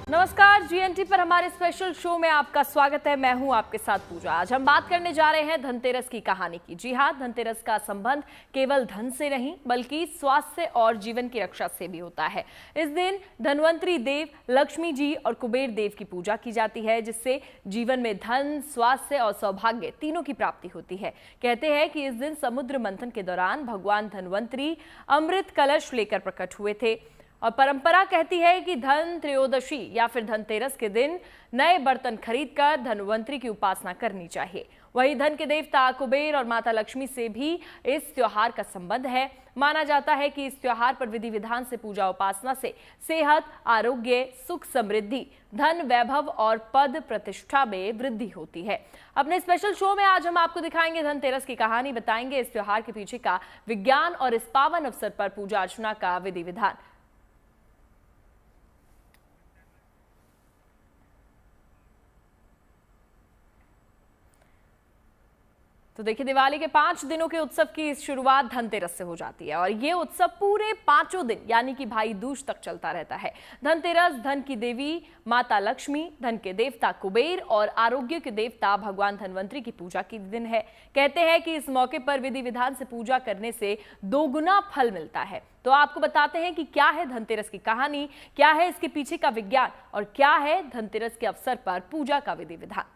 नमस्कार, जीएनटी पर हमारे स्पेशल शो में आपका स्वागत है। मैं हूं आपके साथ पूजा। आज हम बात करने जा रहे हैं धनतेरस की कहानी की। जी हां, धनतेरस का संबंध केवल धन से नहीं बल्कि स्वास्थ्य और जीवन की रक्षा से भी होता है। इस दिन धनवंतरी देव, लक्ष्मी जी और कुबेर देव की पूजा की जाती है, जिससे जीवन में धन, स्वास्थ्य और सौभाग्य तीनों की प्राप्ति होती है। कहते हैं कि इस दिन समुद्र मंथन के दौरान भगवान धनवंतरी अमृत कलश लेकर प्रकट हुए थे और परंपरा कहती है कि धन त्रयोदशी या फिर धनतेरस के दिन नए बर्तन खरीदकर धनवंतरी की उपासना करनी चाहिए। वहीं धन के देवता कुबेर और माता लक्ष्मी से भी इस त्योहार का संबंध है। माना जाता है कि इस त्योहार पर विधि विधान से पूजा उपासना से सेहत, आरोग्य, सुख, समृद्धि, धन, वैभव और पद प्रतिष्ठा में वृद्धि होती है। अपने स्पेशल शो में आज हम आपको दिखाएंगे धनतेरस की कहानी, बताएंगे इस त्योहार के पीछे का विज्ञान और इस पावन अवसर पर पूजा अर्चना का विधि विधान। तो देखिए, दिवाली के 5 दिनों के उत्सव की शुरुआत धनतेरस से हो जाती है और ये उत्सव पूरे 5 दिन यानी कि भाई दूज तक चलता रहता है। धनतेरस धन की देवी माता लक्ष्मी, धन के देवता कुबेर और आरोग्य के देवता भगवान धनवंतरी की पूजा की दिन है। कहते हैं कि इस मौके पर विधि विधान से पूजा करने से दोगुना फल मिलता है। तो आपको बताते हैं कि क्या है धनतेरस की कहानी, क्या है इसके पीछे का विज्ञान और क्या है धनतेरस के अवसर पर पूजा का विधि विधान।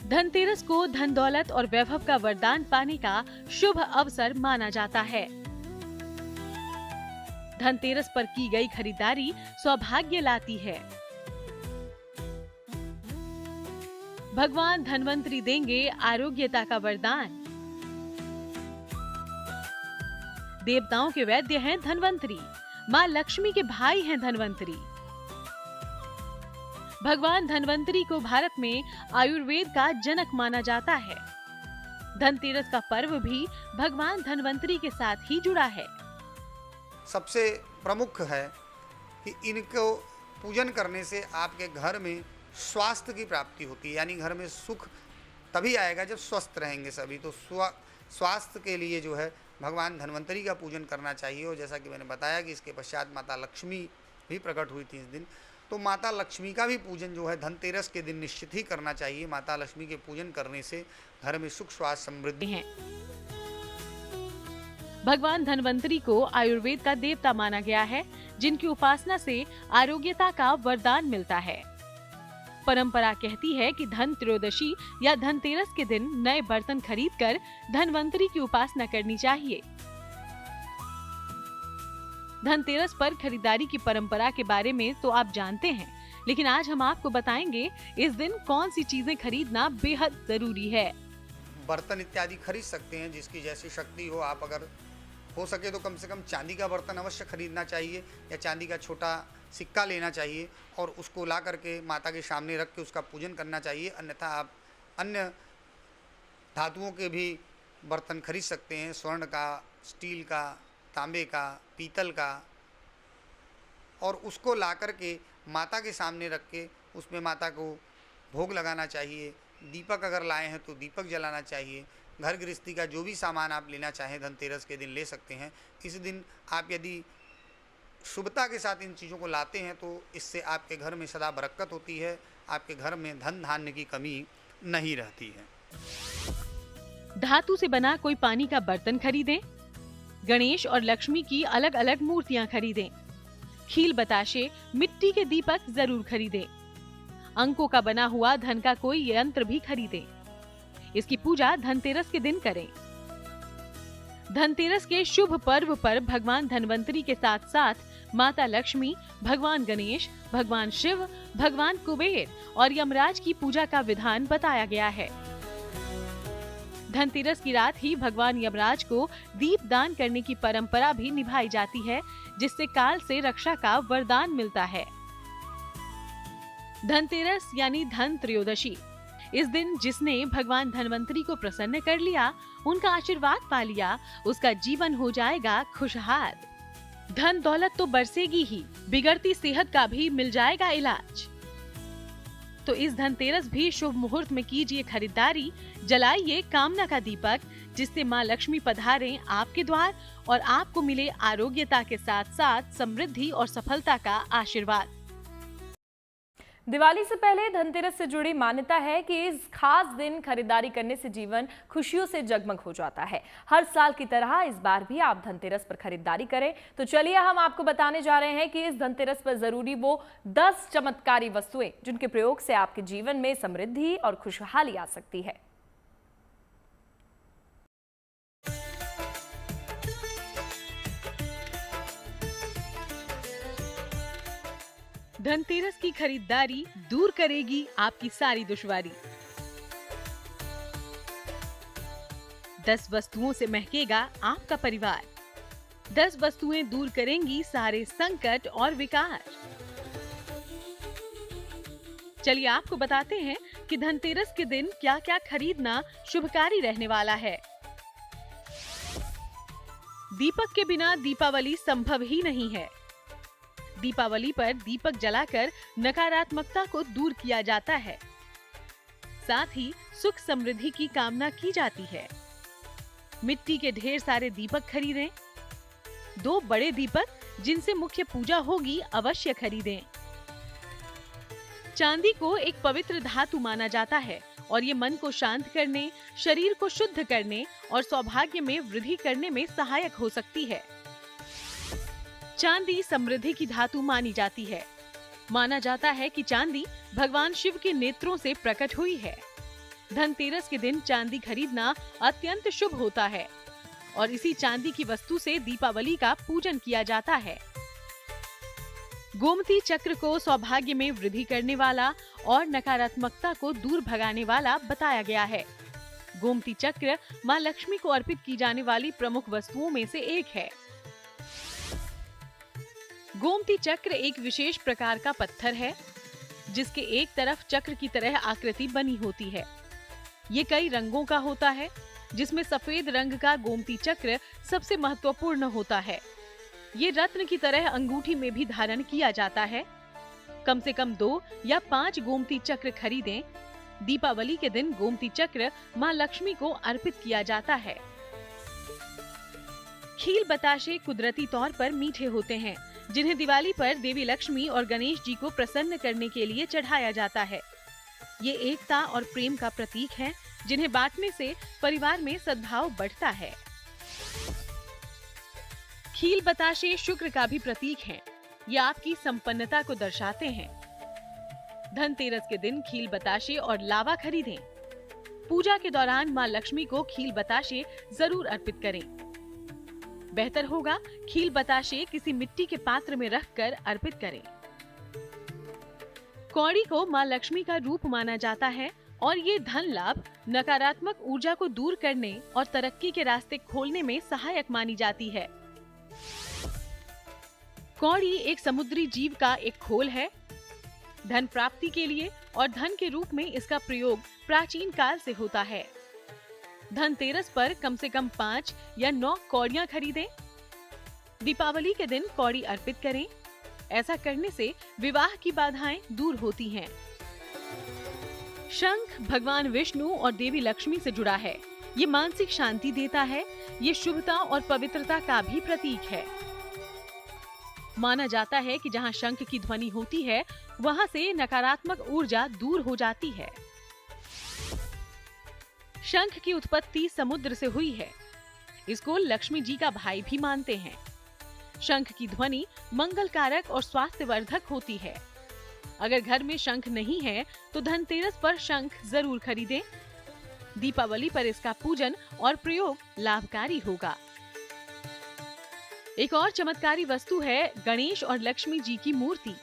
धनतेरस को धन दौलत और वैभव का वरदान पाने का शुभ अवसर माना जाता है। धनतेरस पर की गई खरीदारी सौभाग्य लाती है। भगवान धनवंतरी देंगे आरोग्यता का वरदान। देवताओं के वैद्य हैं धनवंतरी, माँ लक्ष्मी के भाई हैं धनवंतरी। भगवान धनवंतरी को भारत में आयुर्वेद का जनक माना जाता है। धनतेरस का पर्व भी भगवान धनवंतरी के साथ ही जुड़ा है। सबसे प्रमुख है कि इनको पूजन करने से आपके घर में स्वास्थ्य की प्राप्ति होती है, यानी घर में सुख तभी आएगा जब स्वस्थ रहेंगे सभी। तो स्वास्थ्य के लिए जो है भगवान धनवंतरी का पूजन करना चाहिए। और जैसा कि मैंने बताया कि इसके पश्चात माता लक्ष्मी भी प्रकट हुई थी इस दिन, तो माता लक्ष्मी का भी पूजन जो है धनतेरस के दिन निश्चित ही करना चाहिए। माता लक्ष्मी के पूजन करने से घर में सुख, स्वास्थ्य, समृद्धि है। भगवान धनवंतरी को आयुर्वेद का देवता माना गया है, जिनकी उपासना से आरोग्यता का वरदान मिलता है। परंपरा कहती है कि धन त्रयोदशी या धनतेरस के दिन नए बर्तन खरीदकर धनवंतरी की उपासना करनी चाहिए। धनतेरस पर खरीदारी की परंपरा के बारे में तो आप जानते हैं, लेकिन आज हम आपको बताएंगे इस दिन कौन सी चीजें खरीदना बेहद जरूरी है। बर्तन इत्यादि खरीद सकते हैं, जिसकी जैसी शक्ति हो। आप अगर हो सके तो कम से कम चांदी का बर्तन अवश्य खरीदना चाहिए या चांदी का छोटा सिक्का लेना चाहिए और उसको ला करके माता के सामने रख के उसका पूजन करना चाहिए। अन्यथा आप अन्य धातुओं के भी बर्तन खरीद सकते हैं, स्वर्ण का, स्टील का, तांबे का, पीतल का, और उसको ला करके माता के सामने रख के उसमें माता को भोग लगाना चाहिए। दीपक अगर लाए हैं तो दीपक जलाना चाहिए। घर गृहस्थी का जो भी सामान आप लेना चाहें धनतेरस के दिन ले सकते हैं। इस दिन आप यदि शुभता के साथ इन चीज़ों को लाते हैं तो इससे आपके घर में सदा बरकत होती है, आपके घर में धन धान्य की कमी नहीं रहती है। धातु से बना कोई पानी का बर्तन खरीदें। गणेश और लक्ष्मी की अलग अलग मूर्तियां खरीदें। खील बताशे, मिट्टी के दीपक जरूर खरीदें। अंकों का बना हुआ धन का कोई यंत्र भी खरीदें। इसकी पूजा धनतेरस के दिन करें। धनतेरस के शुभ पर्व पर भगवान धनवंतरी के साथ साथ माता लक्ष्मी, भगवान गणेश, भगवान शिव, भगवान कुबेर और यमराज की पूजा का विधान बताया गया है। धनतेरस की रात ही भगवान यमराज को दीप दान करने की परंपरा भी निभाई जाती है, जिससे काल से रक्षा का वरदान मिलता है। धनतेरस यानी धन त्रयोदशी। इस दिन जिसने भगवान धनवंतरी को प्रसन्न कर लिया, उनका आशीर्वाद पा लिया, उसका जीवन हो जाएगा खुशहाल। धन दौलत तो बरसेगी ही, बिगड़ती सेहत का भी मिल जाएगा इलाज। तो इस धनतेरस भी शुभ मुहूर्त में कीजिए खरीदारी, जलाइए कामना का दीपक, जिससे मां लक्ष्मी पधारें आपके द्वार और आपको मिले आरोग्यता के साथ साथ समृद्धि और सफलता का आशीर्वाद। दिवाली से पहले धनतेरस से जुड़ी मान्यता है कि इस खास दिन खरीदारी करने से जीवन खुशियों से जगमग हो जाता है। हर साल की तरह इस बार भी आप धनतेरस पर खरीदारी करें। तो चलिए हम आपको बताने जा रहे हैं कि इस धनतेरस पर जरूरी वो 10 चमत्कारी वस्तुएं जिनके प्रयोग से आपके जीवन में समृद्धि और खुशहाली आ सकती है। धनतेरस की खरीदारी दूर करेगी आपकी सारी दुश्वारी। 10 वस्तुओं से महकेगा आपका परिवार। 10 वस्तुएं दूर करेंगी सारे संकट और विकार। चलिए आपको बताते हैं कि धनतेरस के दिन क्या क्या खरीदना शुभकारी रहने वाला है। दीपक के बिना दीपावली संभव ही नहीं है। दीपावली पर दीपक जलाकर नकारात्मकता को दूर किया जाता है। साथ ही सुख समृद्धि की कामना की जाती है। मिट्टी के ढेर सारे दीपक खरीदें। 2 बड़े दीपक जिनसे मुख्य पूजा होगी अवश्य खरीदें। चांदी को एक पवित्र धातु माना जाता है और ये मन को शांत करने, शरीर को शुद्ध करने और सौभाग्य में वृद्धि करने में सहायक हो सकती है। चांदी समृद्धि की धातु मानी जाती है। माना जाता है कि चांदी भगवान शिव के नेत्रों से प्रकट हुई है। धनतेरस के दिन चांदी खरीदना अत्यंत शुभ होता है और इसी चांदी की वस्तु से दीपावली का पूजन किया जाता है। गोमती चक्र को सौभाग्य में वृद्धि करने वाला और नकारात्मकता को दूर भगाने वाला बताया गया है। गोमती चक्र मां लक्ष्मी को अर्पित की जाने वाली प्रमुख वस्तुओं में से एक है। गोमती चक्र एक विशेष प्रकार का पत्थर है जिसके एक तरफ चक्र की तरह आकृति बनी होती है। ये कई रंगों का होता है जिसमें सफेद रंग का गोमती चक्र सबसे महत्वपूर्ण होता है। ये रत्न की तरह अंगूठी में भी धारण किया जाता है। कम से कम 2 या 5 गोमती चक्र खरीदें। दीपावली के दिन गोमती चक्र मां लक्ष्मी को अर्पित किया जाता है। खील बताशे कुदरती तौर पर मीठे होते हैं जिन्हें दिवाली पर देवी लक्ष्मी और गणेश जी को प्रसन्न करने के लिए चढ़ाया जाता है। ये एकता और प्रेम का प्रतीक है जिन्हें बांटने से परिवार में सद्भाव बढ़ता है। खील बताशे शुक्र का भी प्रतीक हैं। ये आपकी संपन्नता को दर्शाते हैं। धनतेरस के दिन खील बताशे और लावा खरीदें। पूजा के दौरान मां लक्ष्मी को खील बताशे जरूर अर्पित करें। बेहतर होगा खील बताशे किसी मिट्टी के पात्र में रखकर अर्पित करें। कौड़ी को मां लक्ष्मी का रूप माना जाता है और ये धन लाभ, नकारात्मक ऊर्जा को दूर करने और तरक्की के रास्ते खोलने में सहायक मानी जाती है। कौड़ी एक समुद्री जीव का एक खोल है। धन प्राप्ति के लिए और धन के रूप में इसका प्रयोग प्राचीन काल से होता है। धनतेरस पर कम से कम 5 या 9 कौड़ियां खरीदें। दीपावली के दिन कौड़ी अर्पित करें। ऐसा करने से विवाह की बाधाएं दूर होती हैं। शंख भगवान विष्णु और देवी लक्ष्मी से जुड़ा है। ये मानसिक शांति देता है। ये शुभता और पवित्रता का भी प्रतीक है। माना जाता है कि जहां शंख की ध्वनि होती है वहां से नकारात्मक ऊर्जा दूर हो जाती है। शंख की उत्पत्ति समुद्र से हुई है। इसको लक्ष्मी जी का भाई भी मानते हैं। शंख की ध्वनि मंगलकारक और स्वास्थ्यवर्धक होती है। अगर घर में शंख नहीं है तो धनतेरस पर शंख जरूर खरीदें। दीपावली पर इसका पूजन और प्रयोग लाभकारी होगा। एक और चमत्कारी वस्तु है गणेश और लक्ष्मी जी की मूर्ति।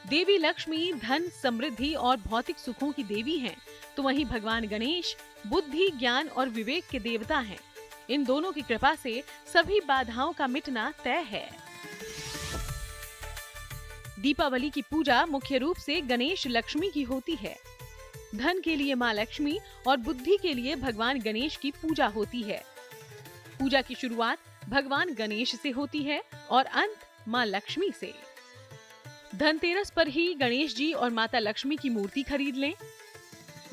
देवी लक्ष्मी धन, समृद्धि और भौतिक सुखों की देवी हैं, तो वहीं भगवान गणेश बुद्धि, ज्ञान और विवेक के देवता हैं। इन दोनों की कृपा से सभी बाधाओं का मिटना तय है। दीपावली की पूजा मुख्य रूप से गणेश लक्ष्मी की होती है। धन के लिए मां लक्ष्मी और बुद्धि के लिए भगवान गणेश की पूजा होती है। पूजा की शुरुआत भगवान गणेश से होती है और अंत माँ लक्ष्मी से। धनतेरस पर ही गणेश जी और माता लक्ष्मी की मूर्ति खरीद लें।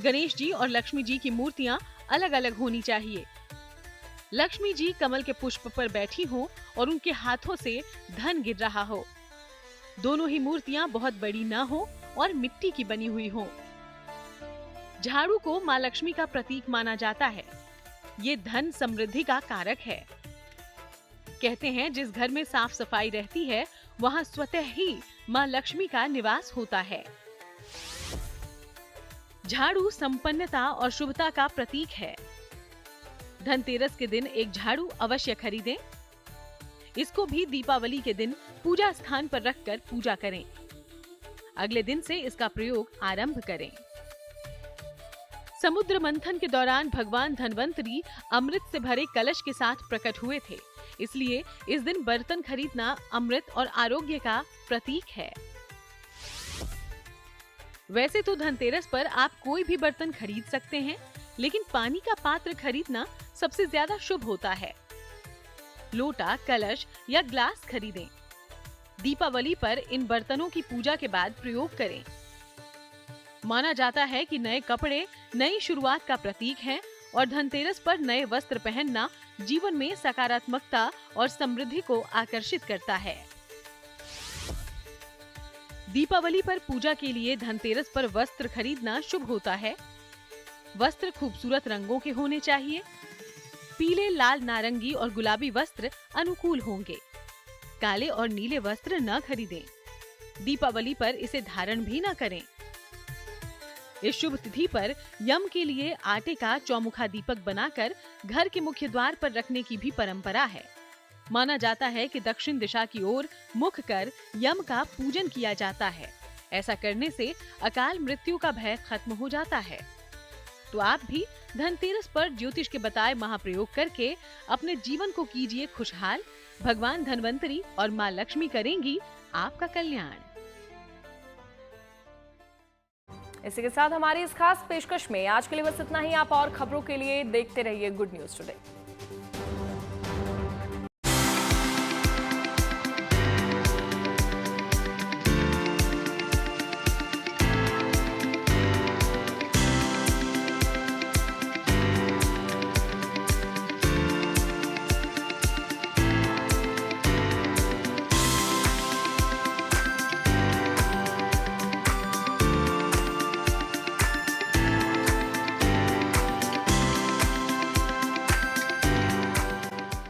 गणेश जी और लक्ष्मी जी की मूर्तियां अलग अलग होनी चाहिए। लक्ष्मी जी कमल के पुष्प पर बैठी हों और उनके हाथों से धन गिर रहा हो। दोनों ही मूर्तियां बहुत बड़ी ना हो और मिट्टी की बनी हुई हो। झाड़ू को माँ लक्ष्मी का प्रतीक माना जाता है। ये धन समृद्धि का कारक है। कहते हैं जिस घर में साफ सफाई रहती है वहां स्वतः ही माँ लक्ष्मी का निवास होता है। झाड़ू संपन्नता और शुभता का प्रतीक है। धनतेरस के दिन एक झाड़ू अवश्य खरीदें। इसको भी दीपावली के दिन पूजा स्थान पर रखकर पूजा करें। अगले दिन से इसका प्रयोग आरंभ करें। समुद्र मंथन के दौरान भगवान धन्वंतरी अमृत से भरे कलश के साथ प्रकट हुए थे, इसलिए इस दिन बर्तन खरीदना अमृत और आरोग्य का प्रतीक है। वैसे तो धनतेरस पर आप कोई भी बर्तन खरीद सकते हैं, लेकिन पानी का पात्र खरीदना सबसे ज्यादा शुभ होता है। लोटा, कलश या ग्लास खरीदें। दीपावली पर इन बर्तनों की पूजा के बाद प्रयोग करें। माना जाता है कि नए कपड़े नई शुरुआत का प्रतीक हैं और धनतेरस पर नए वस्त्र पहनना जीवन में सकारात्मकता और समृद्धि को आकर्षित करता है। दीपावली पर पूजा के लिए धनतेरस पर वस्त्र खरीदना शुभ होता है। वस्त्र खूबसूरत रंगों के होने चाहिए। पीले, लाल, नारंगी और गुलाबी वस्त्र अनुकूल होंगे। काले और नीले वस्त्र न खरीदें। दीपावली पर इसे धारण भी न करें। इस शुभ तिथि पर यम के लिए आटे का चौमुखा दीपक बनाकर घर के मुख्य द्वार पर रखने की भी परंपरा है। माना जाता है कि दक्षिण दिशा की ओर मुख कर यम का पूजन किया जाता है। ऐसा करने से अकाल मृत्यु का भय खत्म हो जाता है। तो आप भी धनतेरस पर ज्योतिष के बताए महाप्रयोग करके अपने जीवन को कीजिए खुशहाल। भगवान धन्वंतरी और माँ लक्ष्मी करेंगी आपका कल्याण। इसी के साथ हमारी इस खास पेशकश में आज के लिए बस इतना ही। आप और खबरों के लिए देखते रहिए गुड न्यूज टुडे।